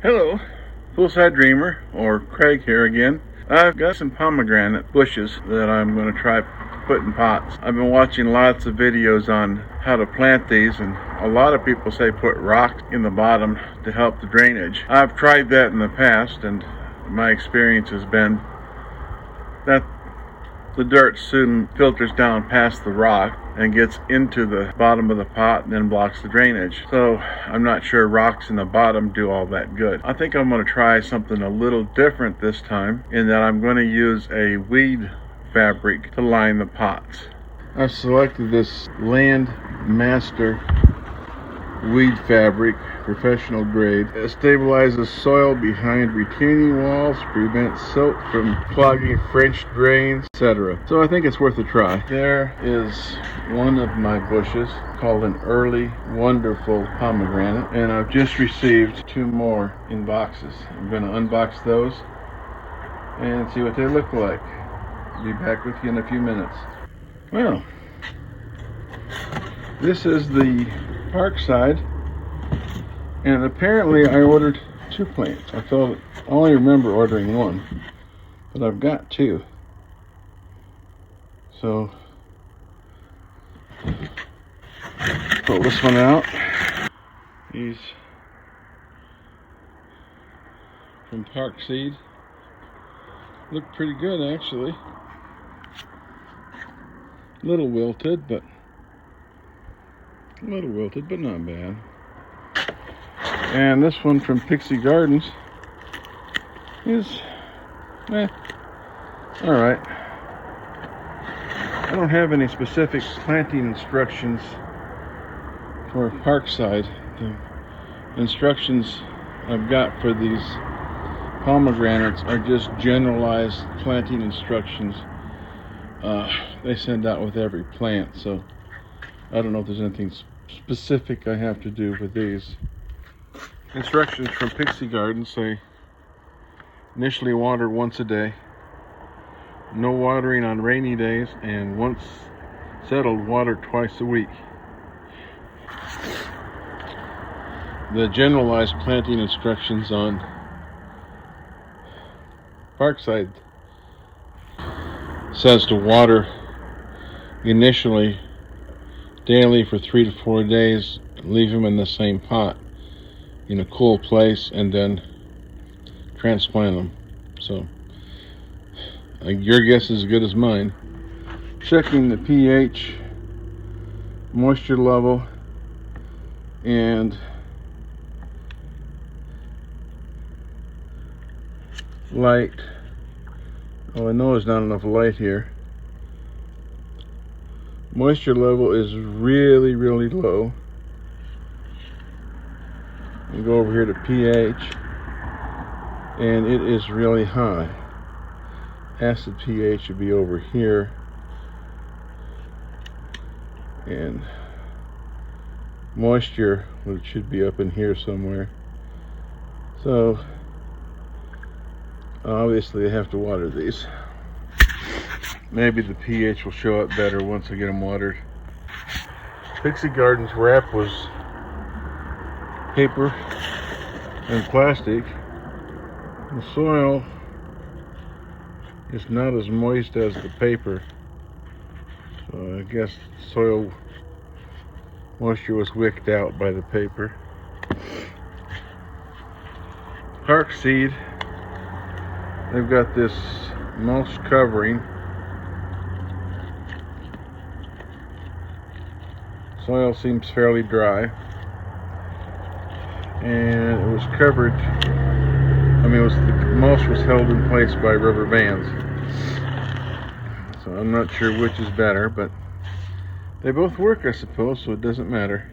Hello, Full-Side Dreamer, or Craig here again. I've got some pomegranate bushes that I'm going to try to put in pots. I've been watching lots of videos on how to plant these, and a lot of people say put rocks in the bottom to help the drainage. I've tried that in the past, and my experience has been that the dirt soon filters down past the rock and gets into the bottom of the pot and then blocks the drainage. So I'm not sure rocks in the bottom do all that good. I think I'm going to try something a little different this time, in that I'm going to use a weed fabric to line the pots. I've selected this Land Master weed fabric, professional grade. It stabilizes soil behind retaining walls, prevents silt from clogging French drains, etc. So I think it's worth a try. There is one of my bushes called an early wonderful pomegranate, and I've just received two more in boxes. I'm going to unbox those and see what they look like. I'll be back with you in a few minutes. Well, this is the Parkside, and apparently I ordered two plants. I only remember ordering one, but I've got two. So pull this one out. These from Parkseed look pretty good, actually. A little wilted, but not bad. And this one from Pixie Gardens is alright. I don't have any specific planting instructions for Parkside. The instructions I've got for these pomegranates are just generalized planting instructions they send out with every plant, so I don't know if there's anything specific I have to do with these. Instructions from Pixie Gardens say initially water once a day, no watering on rainy days, and once settled, water twice a week. The generalized planting instructions on Parkside says to water initially daily for 3 to 4 days, leave them in the same pot in a cool place, and then transplant them. So your guess is as good as mine. Checking the pH, moisture level, and light. Oh, I know there's not enough light here. Moisture level is really low. And go over here to pH, and it is really high. Acid pH should be over here, and moisture, which should be up in here somewhere. So obviously I have to water these. Maybe the pH will show up better once I get them watered. Pixie Gardens wrap was paper and plastic. The soil is not as moist as the paper, so I guess soil moisture was wicked out by the paper. Parkseed, they've got this mulch covering. Soil seems fairly dry, and it was covered, the mulch was held in place by rubber bands. So I'm not sure which is better, but they both work, I suppose, so it doesn't matter.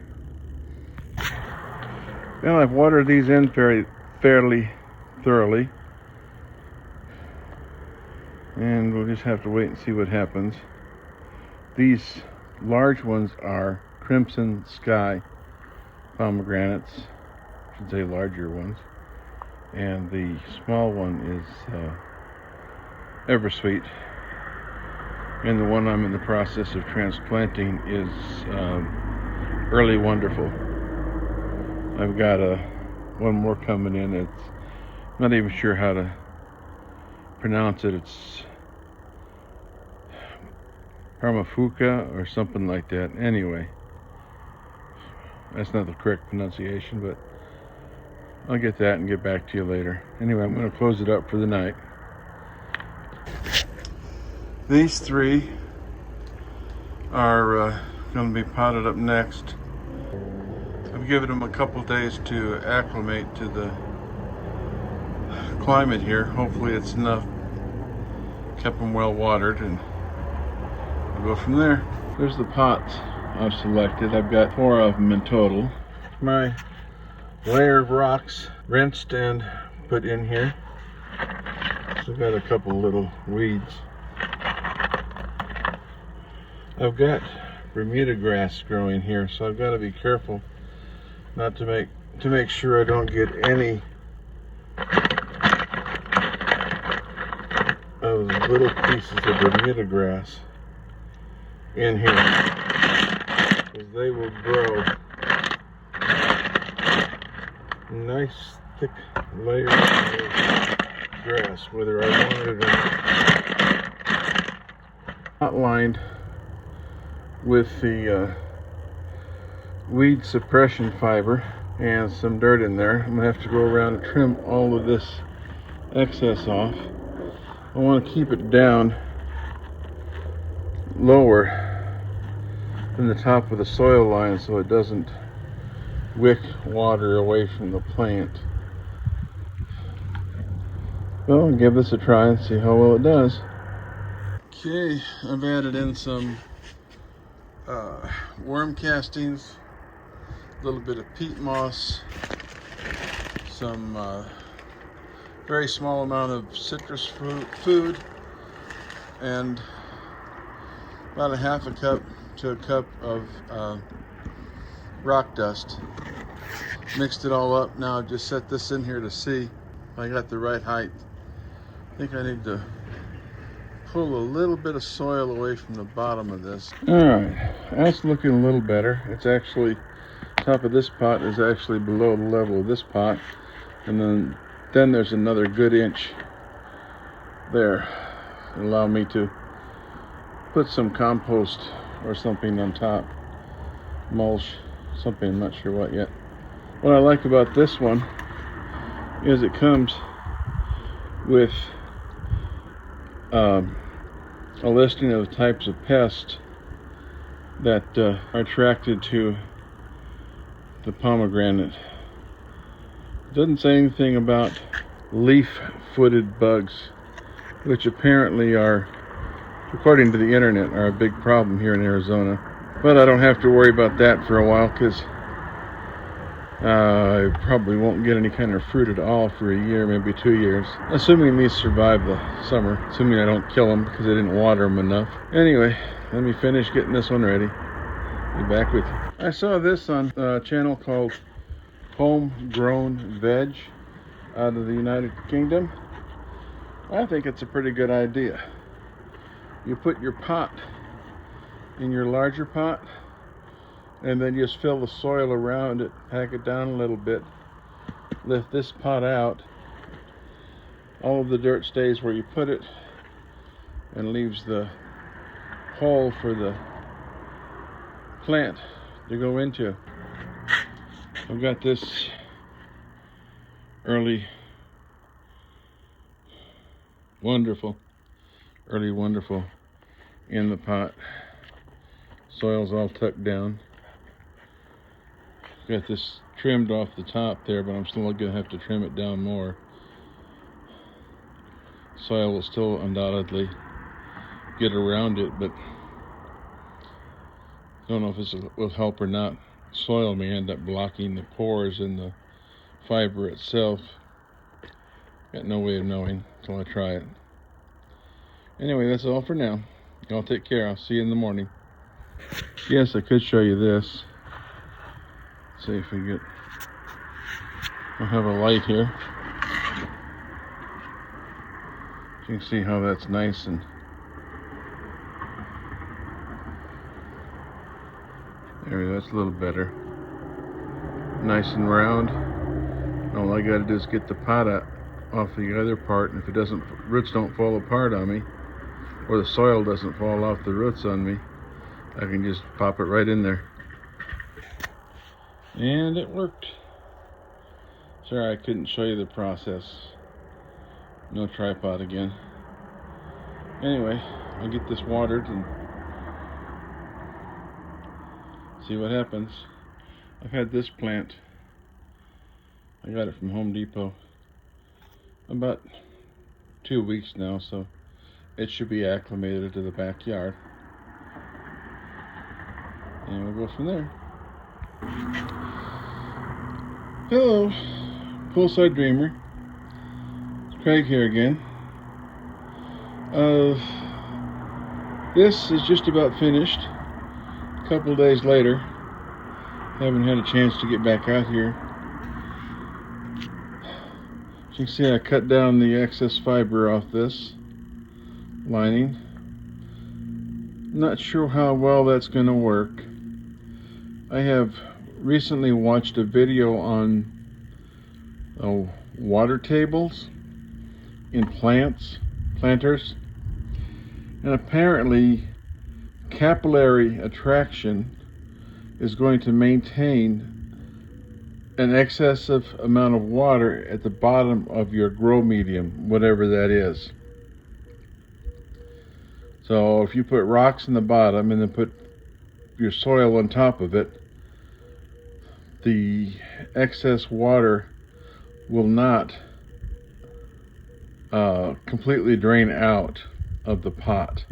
Well, I've watered these in fairly thoroughly, and we'll just have to wait and see what happens. These large ones are Crimson Sky pomegranates, I should say larger ones, and the small one is Eversweet, and the one I'm in the process of transplanting is Early Wonderful. I've got a one more coming in. It's not even sure how to pronounce it. It's Parmafuca or something like that. Anyway, that's not the correct pronunciation, but I'll get that and get back to you later. Anyway, I'm going to close it up for the night. These three are going to be potted up next. I've given them a couple days to acclimate to the climate here. Hopefully it's enough. Kept them well watered, and we'll go from there. There's the pots I've selected. I've got 4 of them in total. My layer of rocks rinsed and put in here. So I've got a couple little weeds. I've got Bermuda grass growing here, so I've got to be careful not to make sure I don't get any of the little pieces of Bermuda grass in here, because they will grow nice thick layers of grass, whether I want it or not. Outlined with the weed suppression fiber and some dirt in there. I'm gonna have to go around and trim all of this excess off. I want to keep it down lower than the top of the soil line so it doesn't wick water away from the plant. Well, I'll give this a try and see how well it does. Okay, I've added in some worm castings, a little bit of peat moss, some very small amount of citrus food, and about a half a cup to a cup of rock dust. Mixed it all up. Now I've just set this in here to see if I got the right height. I think I need to pull a little bit of soil away from the bottom of this. Alright, that's looking a little better. It's actually, top of this pot is actually below the level of this pot, and then there's another good inch there. It'll allow me to put some compost or something on top, mulch, something, I'm not sure what yet. What I like about this one is it comes with a listing of types of pests that are attracted to the pomegranate. It doesn't say anything about leaf-footed bugs, which apparently are, according to the internet, are a big problem here in Arizona. But I don't have to worry about that for a while, because I probably won't get any kind of fruit at all for a year, maybe 2 years. Assuming these survive the summer. Assuming I don't kill them because I didn't water them enough. Anyway, let me finish getting this one ready. Be back with you. I saw this on a channel called Homegrown Veg out of the United Kingdom. I think it's a pretty good idea. You put your pot in your larger pot, and then just fill the soil around it, pack it down a little bit, lift this pot out, all of the dirt stays where you put it and leaves the hole for the plant to go into. I've got this early wonderful in the pot. Soil's all tucked down. Got this trimmed off the top there, but I'm still gonna have to trim it down more. Soil will still undoubtedly get around it, but I don't know if this will help or not. Soil may end up blocking the pores in the fiber itself. Got no way of knowing until I try it. Anyway, that's all for now. Y'all take care. I'll see you in the morning. Yes, I could show you this. See if we get, I'll have a light here. You can see how that's nice and there we go, that's a little better. Nice and round. All I gotta do is get the pot out off the other part, and if it doesn't, roots don't fall apart on me, or the soil doesn't fall off the roots on me, I can just pop it right in there. And it worked. Sorry I couldn't show you the process. No tripod again. Anyway, I'll get this watered and see what happens. I've had this plant, I got it from Home Depot, about 2 weeks now, so it should be acclimated to the backyard. And we'll go from there. Hello, Poolside Dreamer. It's Craig here again. This is just about finished. A couple days later. Haven't had a chance to get back out here. As you can see, I cut down the excess fiber off this lining. Not sure how well that's going to work. I have recently watched a video on water tables in planters, and apparently capillary attraction is going to maintain an excessive amount of water at the bottom of your grow medium, whatever that is. So if you put rocks in the bottom and then put your soil on top of it, the excess water will not completely drain out of the pot.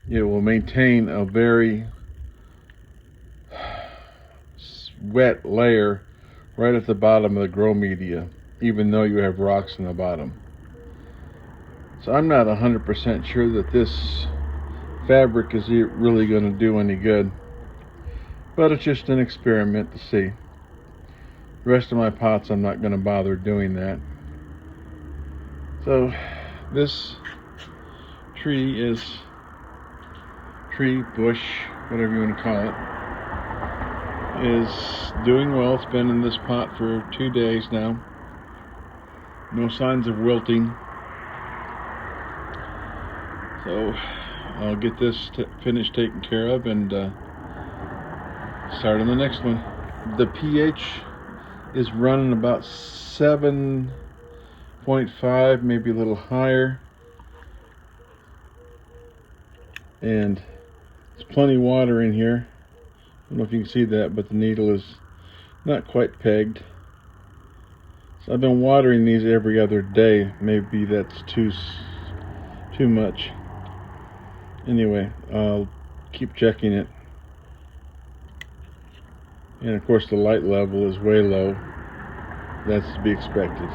It will maintain a very wet layer right at the bottom of the grow media, even though you have rocks in the bottom. So I'm not 100% sure that this fabric is really going to do any good, but it's just an experiment to see. The rest of my pots, I'm not going to bother doing that. So this tree, bush, whatever you want to call it, is doing well. It's been in this pot for 2 days now. No signs of wilting. So I'll get this finished taken care of and start on the next one. The pH is running about 7.5, maybe a little higher. And there's plenty of water in here. I don't know if you can see that, but the needle is not quite pegged. So I've been watering these every other day. Maybe that's too much. Anyway, I'll keep checking it. And of course the light level is way low. That's to be expected.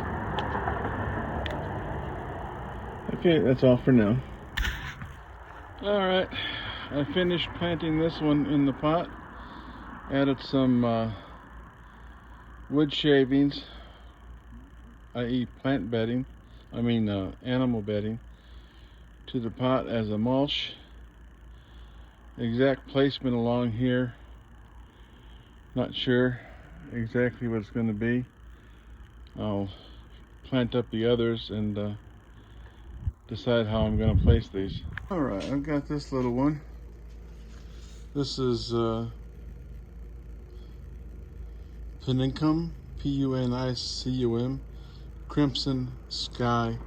Okay, that's all for now. Alright, I finished planting this one in the pot. Added some wood shavings, i.e. animal bedding, to the pot as a mulch. Exact placement along here, not sure exactly what it's going to be. I'll plant up the others and decide how I'm going to place these. Alright, I've got this little one. This is Punicum, Punicum, Crimson Sky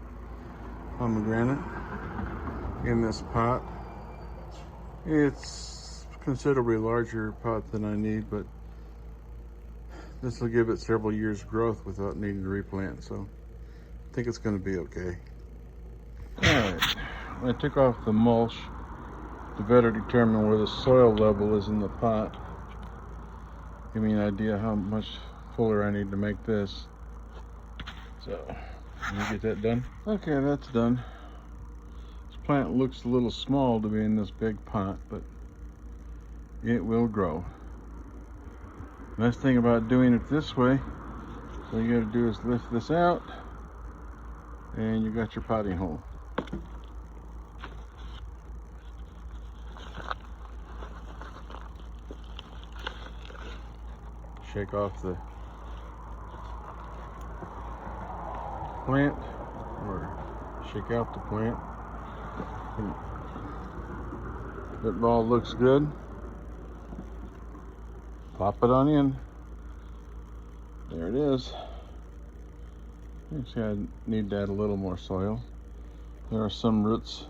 pomegranate in this pot. It's considerably larger pot than I need, but this will give it several years growth without needing to replant, so I think it's going to be okay. Alright, I took off the mulch to better determine where the soil level is in the pot. Give me an idea how much fuller I need to make this. So, let me get that done. Okay, that's done. This plant looks a little small to be in this big pot, but it will grow. Nice thing about doing it this way, all you gotta do is lift this out, and you got your potting hole. Shake off the plant or shake out the plant. That ball looks good. Pop it on in. There it is. Actually, I need to add a little more soil. There are some roots,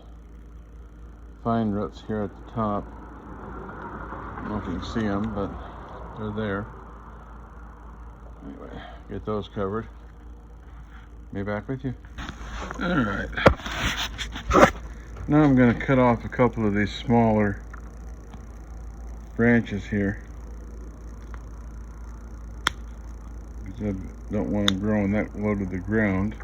fine roots here at the top. I don't know if you can see them, but they're there. Anyway, get those covered. Be back with you. Alright. Now I'm going to cut off a couple of these smaller branches here, because I don't want them growing that low to the ground.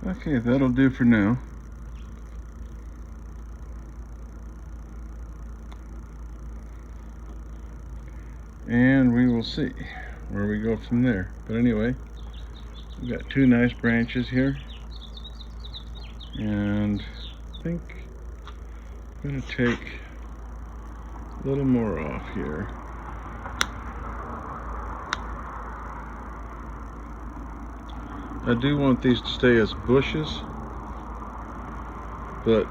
Okay, that'll do for now. And we will see where we go from there. But anyway, we've got two nice branches here. And I think I'm going to take a little more off here. I do want these to stay as bushes, but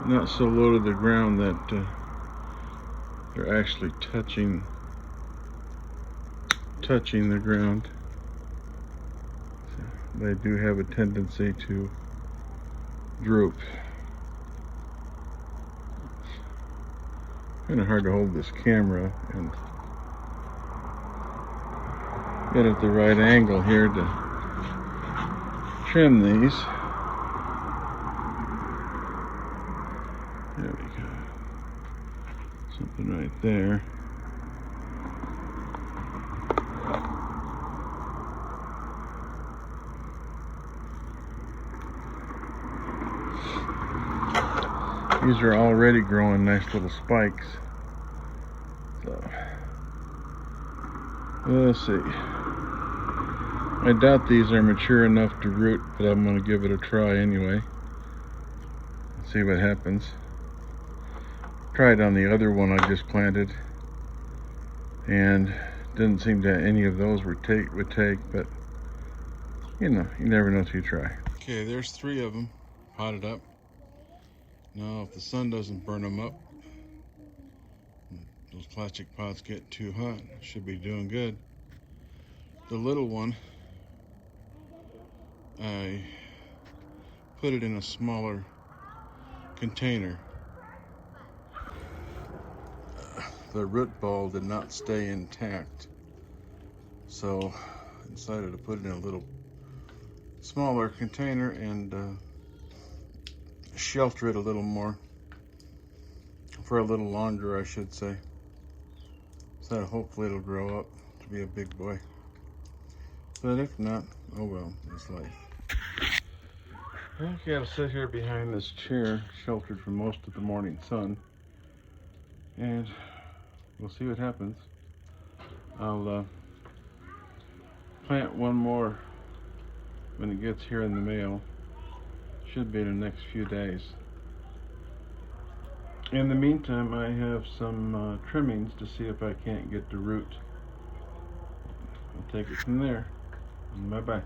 not so low to the ground that they're actually touching the ground. So they do have a tendency to droop. Kind of hard to hold this camera and get at the right angle here to trim these. There we go. Something right there. These are already growing nice little spikes. So let's see. I doubt these are mature enough to root, but I'm going to give it a try anyway. See what happens. Tried on the other one I just planted, and didn't seem that any of those would take, but you know, you never know till you try. Okay, there's 3 of them potted up. Now, if the sun doesn't burn them up, those plastic pots get too hot, should be doing good. The little one, I put it in a smaller container. The root ball did not stay intact, so I decided to put it in a little smaller container and shelter it a little more, for a little longer I should say, so that hopefully it'll grow up to be a big boy. But if not, oh well, it's life. Okay, I'll sit here behind this chair, sheltered from most of the morning sun, and we'll see what happens. I'll plant one more when it gets here in the mail. Should be in the next few days. In the meantime, I have some trimmings to see if I can't get the root. I'll take it from there. Bye-bye.